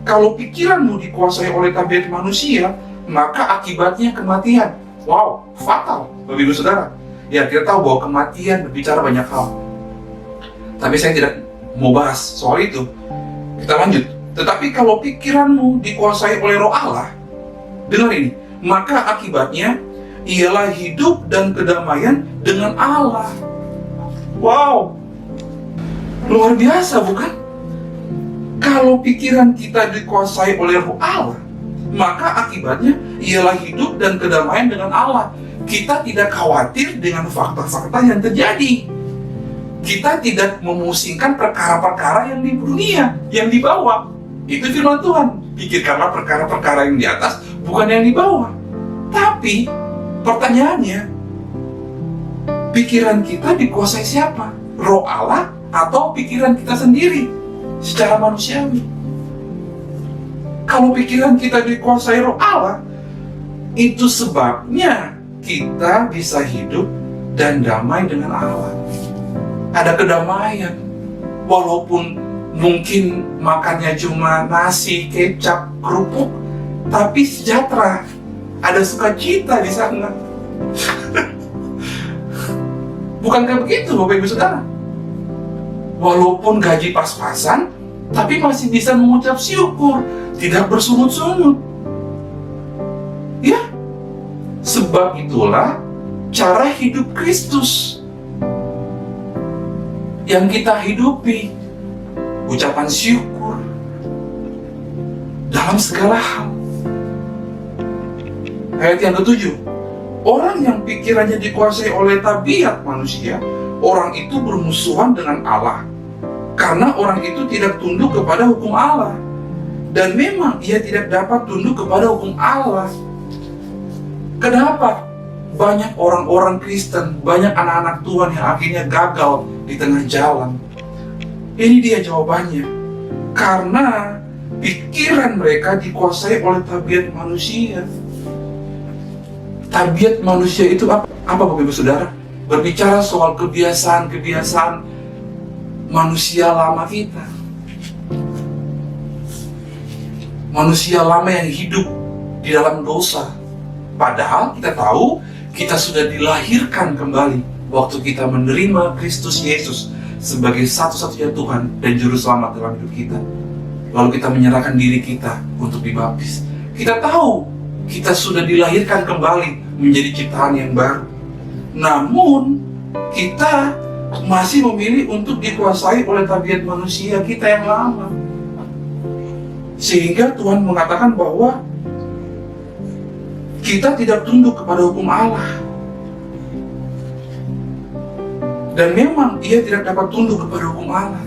kalau pikiranmu dikuasai oleh tabiat manusia, maka akibatnya kematian. Wow, fatal, Bapak Ibu Saudara. Ya, kita tahu bahwa kematian berbicara banyak hal. Tapi saya tidak mau bahas soal itu. Kita lanjut. Tetapi kalau pikiranmu dikuasai oleh Roh Allah, dengar ini, maka akibatnya ialah hidup dan kedamaian dengan Allah. Wow, luar biasa bukan? Kalau pikiran kita dikuasai oleh Roh Allah, maka akibatnya ialah hidup dan kedamaian dengan Allah. Kita tidak khawatir dengan fakta-fakta yang terjadi. Kita tidak memusingkan perkara-perkara yang di dunia, yang di bawah. Itu firman Tuhan. Pikirkanlah perkara-perkara yang di atas, bukan yang di bawah. Tapi pertanyaannya, pikiran kita dikuasai siapa? Roh Allah atau pikiran kita sendiri secara manusiawi? Kalau pikiran kita dikuasai Roh Allah, itu sebabnya kita bisa hidup dan damai dengan Allah. Ada kedamaian, walaupun mungkin makannya cuma nasi, kecap, kerupuk, tapi sejahtera. Ada sukacita di sana. Bukankah begitu, Bapak Ibu Saudara? Walaupun gaji pas-pasan, tapi masih bisa mengucap syukur, tidak bersungut-sungut. Ya, sebab itulah cara hidup Kristus yang kita hidupi. Ucapan syukur dalam segala hal. Ayat yang ke-7, orang yang pikirannya dikuasai oleh tabiat manusia, orang itu bermusuhan dengan Allah, karena orang itu tidak tunduk kepada hukum Allah. Dan memang ia tidak dapat tunduk kepada hukum Allah. Kenapa? Banyak orang-orang Kristen, banyak anak-anak Tuhan yang akhirnya gagal di tengah jalan. Ini dia jawabannya. Karena pikiran mereka dikuasai oleh tabiat manusia. Tabiat manusia itu apa Bapak Ibu Saudara? Berbicara soal kebiasaan-kebiasaan manusia lama kita. Manusia lama yang hidup di dalam dosa. Padahal kita tahu kita sudah dilahirkan kembali waktu kita menerima Kristus Yesus sebagai satu-satunya Tuhan dan Juru Selamat dalam hidup kita. Lalu kita menyerahkan diri kita untuk dibaptis. Kita tahu kita sudah dilahirkan kembali menjadi ciptaan yang baru. Namun kita masih memilih untuk dikuasai oleh tabiat manusia kita yang lama. Sehingga Tuhan mengatakan bahwa kita tidak tunduk kepada hukum Allah. Dan memang ia tidak dapat tunduk kepada hukum Allah.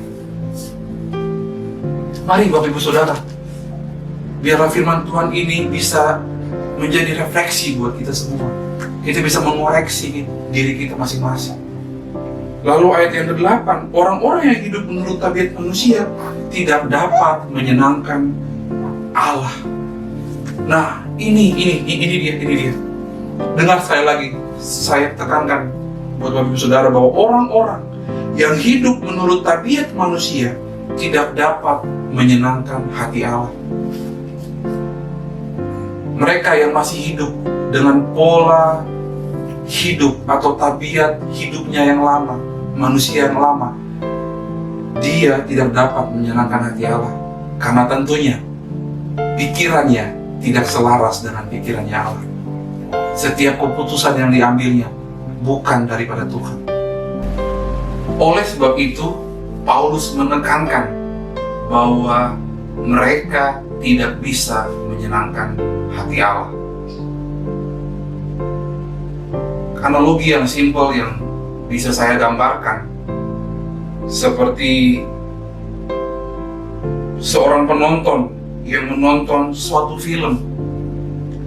Mari Bapak Ibu Saudara, biarlah firman Tuhan ini bisa menjadi refleksi buat kita semua. Kita bisa mengoreksi diri kita masing-masing. Lalu ayat yang ke-8, orang-orang yang hidup menurut tabiat manusia tidak dapat menyenangkan Allah. Nah, ini dia. Dengar sekali lagi, saya tekankan buat Bapak Ibu Saudara bahwa orang-orang yang hidup menurut tabiat manusia tidak dapat menyenangkan hati Allah. Mereka yang masih hidup dengan pola hidup atau tabiat hidupnya yang lama, manusia yang lama, dia tidak dapat menyenangkan hati Allah. Karena tentunya pikirannya tidak selaras dengan pikirannya Allah. setiap keputusan yang diambilnya bukan daripada Tuhan. Oleh sebab itu, Paulus menekankan bahwa mereka tidak bisa menyenangkan hati Allah. Analogi yang simpel yang bisa saya gambarkan seperti seorang penonton yang menonton suatu film,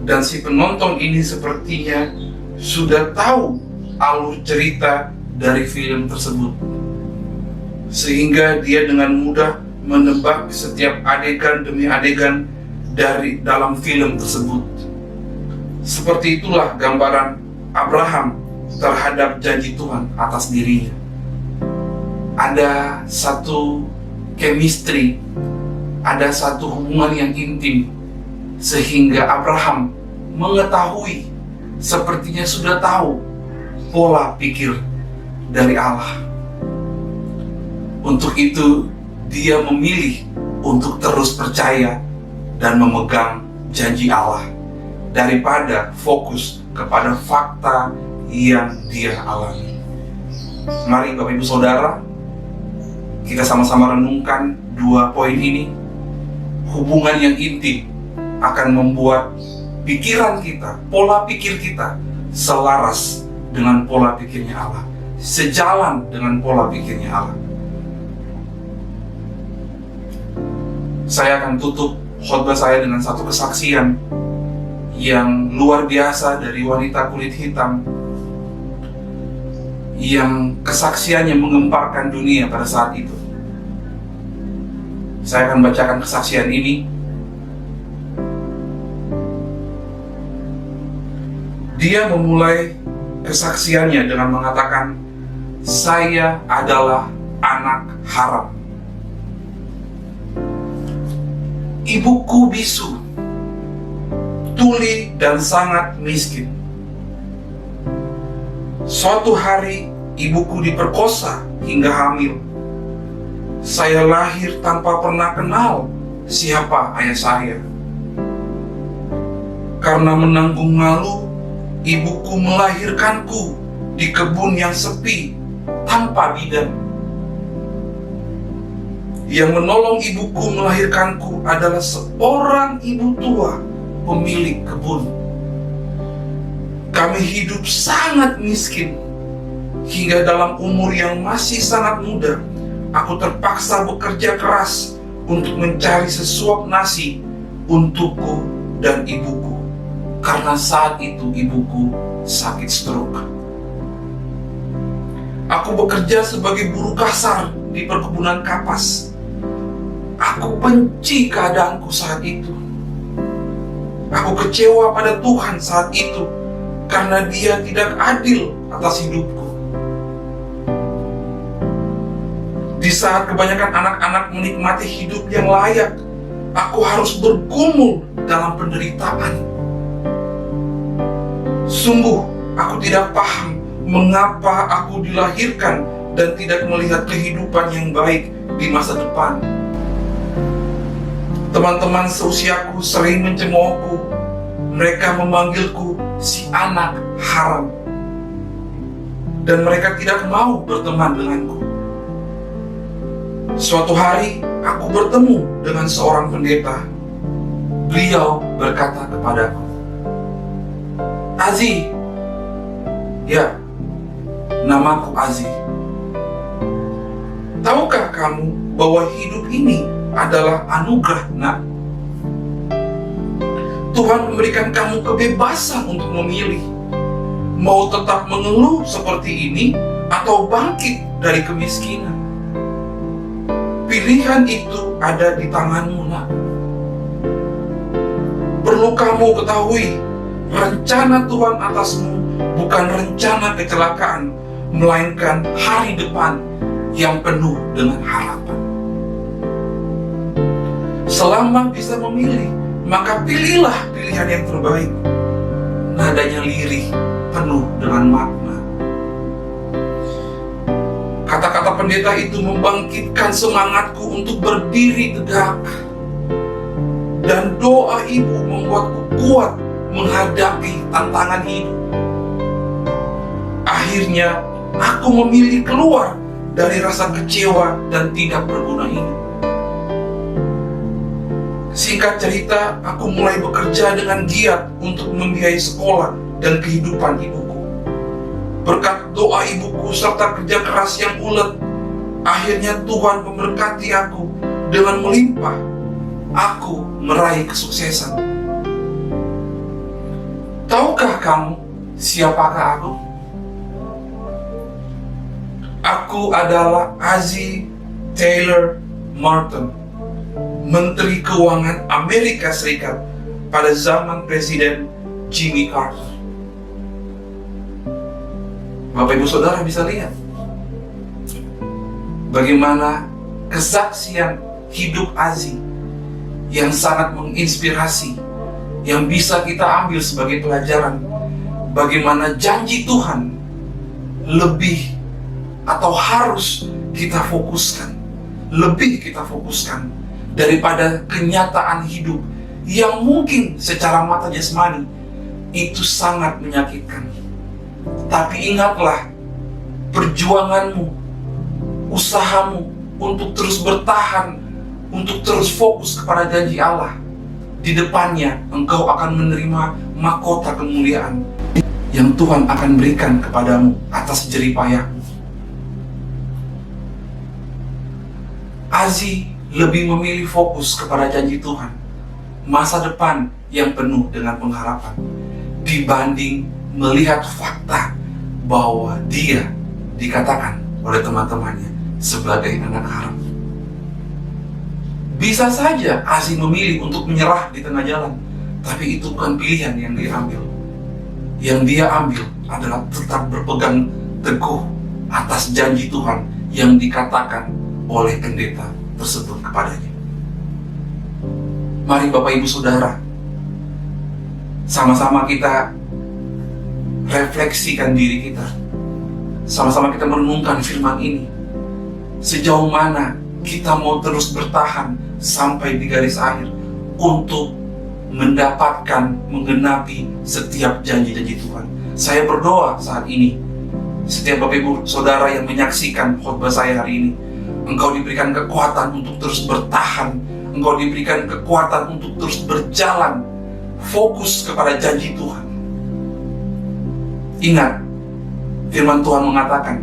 dan si penonton ini sepertinya sudah tahu alur cerita dari film tersebut, sehingga dia dengan mudah menebak setiap adegan demi adegan dari dalam film tersebut. Seperti itulah gambaran Abraham terhadap janji Tuhan atas dirinya. Ada satu chemistry, ada satu hubungan yang intim, sehingga Abraham mengetahui, sepertinya sudah tahu pola pikir dari Allah. Untuk itu dia memilih untuk terus percaya dan memegang janji Allah daripada fokus kepada fakta yang dia alami. Mari Bapak Ibu Saudara, kita sama-sama renungkan dua poin ini. Hubungan yang intim akan membuat pikiran kita, pola pikir kita selaras dengan pola pikirnya Allah, sejalan dengan pola pikirnya Allah. Saya akan tutup khotbah saya dengan satu kesaksian yang luar biasa dari wanita kulit hitam yang kesaksiannya menggemparkan dunia pada saat itu. Saya akan bacakan kesaksian ini. Dia memulai kesaksiannya dengan mengatakan, "Saya adalah anak haram. Ibuku bisu, tuli dan sangat miskin. Suatu hari ibuku diperkosa hingga hamil. Saya lahir tanpa pernah kenal siapa ayah saya. Karena menanggung malu, ibuku melahirkanku di kebun yang sepi tanpa bidan. Yang menolong ibuku melahirkanku adalah seorang ibu tua pemilik kebun. Kami hidup sangat miskin, hingga dalam umur yang masih sangat muda, aku terpaksa bekerja keras untuk mencari sesuap nasi untukku dan ibuku, karena saat itu ibuku sakit stroke. Aku bekerja sebagai buruh kasar di perkebunan kapas. Aku benci keadaanku saat itu. Aku kecewa pada Tuhan saat itu karena Dia tidak adil atas hidupku. Di saat kebanyakan anak-anak menikmati hidup yang layak, aku harus bergumul dalam penderitaan. Sungguh, aku tidak paham mengapa aku dilahirkan dan tidak melihat kehidupan yang baik di masa depan. Teman-teman seusiaku sering mencemoohku. Mereka memanggilku si anak haram. Dan mereka tidak mau berteman denganku. Suatu hari, aku bertemu dengan seorang pendeta. Beliau berkata kepadaku, "Azi." Ya, namaku Azi. "Tahukah kamu bahwa hidup ini adalah anugerah, nak? Tuhan memberikan kamu kebebasan untuk memilih, mau tetap mengeluh seperti ini atau bangkit dari kemiskinan. Pilihan itu ada di tanganmu, nak. Perlu kamu ketahui, rencana Tuhan atasmu bukan rencana kecelakaan, melainkan hari depan yang penuh dengan harapan. Selama bisa memilih, maka pilihlah pilihan yang terbaik." Nadanya lirih, penuh dengan makna. Kata-kata pendeta itu membangkitkan semangatku untuk berdiri tegak. Dan doa ibu membuatku kuat menghadapi tantangan hidup. Akhirnya, aku memilih keluar dari rasa kecewa dan tidak berguna ini. Singkat cerita, aku mulai bekerja dengan giat untuk membiayai sekolah dan kehidupan ibuku. Berkat doa ibuku serta kerja keras yang ulet, akhirnya Tuhan memberkati aku dengan melimpah. Aku meraih kesuksesan. Tahukah kamu siapakah aku? Aku adalah Ozzie Taylor Martin, Menteri Keuangan Amerika Serikat pada zaman Presiden Jimmy Carter. Bapak Ibu Saudara bisa lihat bagaimana kesaksian hidup Ozzie yang sangat menginspirasi, yang bisa kita ambil sebagai pelajaran bagaimana janji Tuhan lebih atau harus kita fokuskan, lebih kita fokuskan daripada kenyataan hidup yang mungkin secara mata jasmani itu sangat menyakitkan. Tapi ingatlah, perjuanganmu, usahamu untuk terus bertahan, untuk terus fokus kepada janji Allah, di depannya engkau akan menerima mahkota kemuliaan yang Tuhan akan berikan kepadamu atas jerih payahmu. Ozzie lebih memilih fokus kepada janji Tuhan, masa depan yang penuh dengan pengharapan, dibanding melihat fakta bahwa dia dikatakan oleh teman-temannya sebagai anak haram. Bisa saja Ozzie memilih untuk menyerah di tengah jalan, tapi itu bukan pilihan yang dia ambil. Yang dia ambil adalah tetap berpegang teguh atas janji Tuhan yang dikatakan oleh pendeta tersebut kepadanya. Mari Bapak Ibu Saudara, sama-sama kita refleksikan diri kita. Sama-sama kita merenungkan firman ini. Sejauh mana kita mau terus bertahan sampai di garis akhir untuk mendapatkan, menggenapi setiap janji-janji Tuhan. Saya berdoa saat ini, setiap Bapak Ibu Saudara yang menyaksikan khotbah saya hari ini, engkau diberikan kekuatan untuk terus bertahan, engkau diberikan kekuatan untuk terus berjalan, fokus kepada janji Tuhan. Ingat, firman Tuhan mengatakan,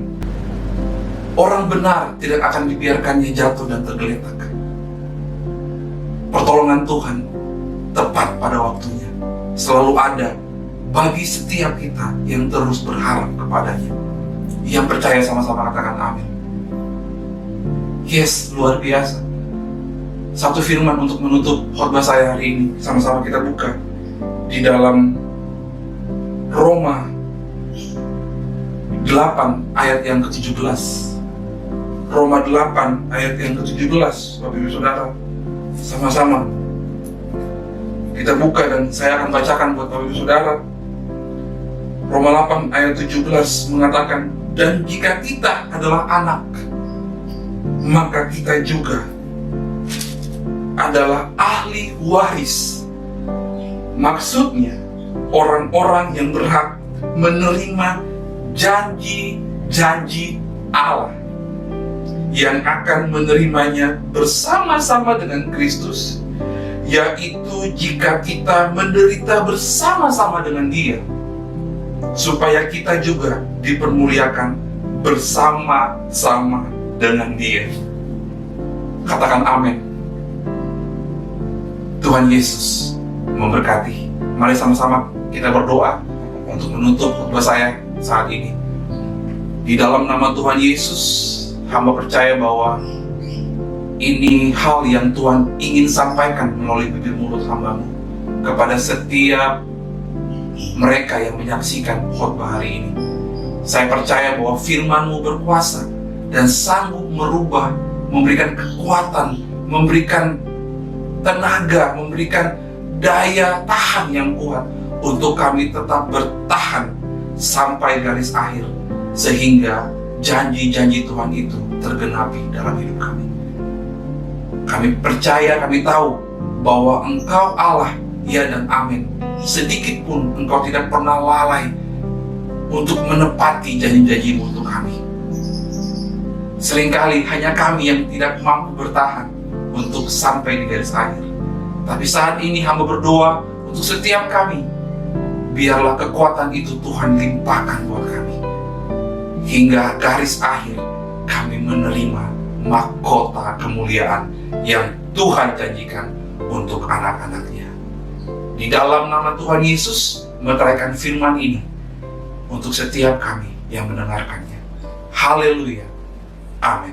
orang benar tidak akan dibiarkannya jatuh dan tergeletak. Pertolongan Tuhan tepat pada waktunya, selalu ada bagi setiap kita yang terus berharap kepadanya. Yang percaya sama-sama katakan amin. Yes, luar biasa. Satu firman untuk menutup khotbah saya hari ini. Sama-sama kita buka di dalam Roma 8 ayat yang ke-17. Roma 8 ayat yang ke-17, Bapak Ibu Saudara. Sama-sama kita buka dan saya akan bacakan buat Bapak Ibu Saudara. Roma 8 ayat 17 mengatakan, dan jika kita adalah anak, maka kita juga adalah ahli waris. Maksudnya, orang-orang yang berhak menerima janji-janji Allah, yang akan menerimanya bersama-sama dengan Kristus, yaitu jika kita menderita bersama-sama dengan Dia, supaya kita juga dipermuliakan bersama-sama dengan Dia. Katakan amin. Tuhan Yesus memberkati. Mari sama-sama kita berdoa untuk menutup khotbah saya saat ini. Di dalam nama Tuhan Yesus, hamba percaya bahwa ini hal yang Tuhan ingin sampaikan melalui bibir mulut hamba-Mu kepada setiap mereka yang menyaksikan khotbah hari ini. Saya percaya bahwa firman-Mu berkuasa dan sanggup merubah, memberikan kekuatan, memberikan tenaga, memberikan daya tahan yang kuat untuk kami tetap bertahan sampai garis akhir, sehingga janji-janji Tuhan itu tergenapi dalam hidup kami. Kami percaya, kami tahu bahwa Engkau Allah ya dan amin. Sedikit pun Engkau tidak pernah lalai untuk menepati janji-janji-Mu untuk kami. Seringkali hanya kami yang tidak mampu bertahan untuk sampai di garis akhir. Tapi saat ini hamba berdoa untuk setiap kami, biarlah kekuatan itu Tuhan limpahkan buat kami. Hingga garis akhir kami menerima mahkota kemuliaan yang Tuhan janjikan untuk anak-anak-Nya. Di dalam nama Tuhan Yesus meteraikan firman ini untuk setiap kami yang mendengarkannya. Haleluya. Amin.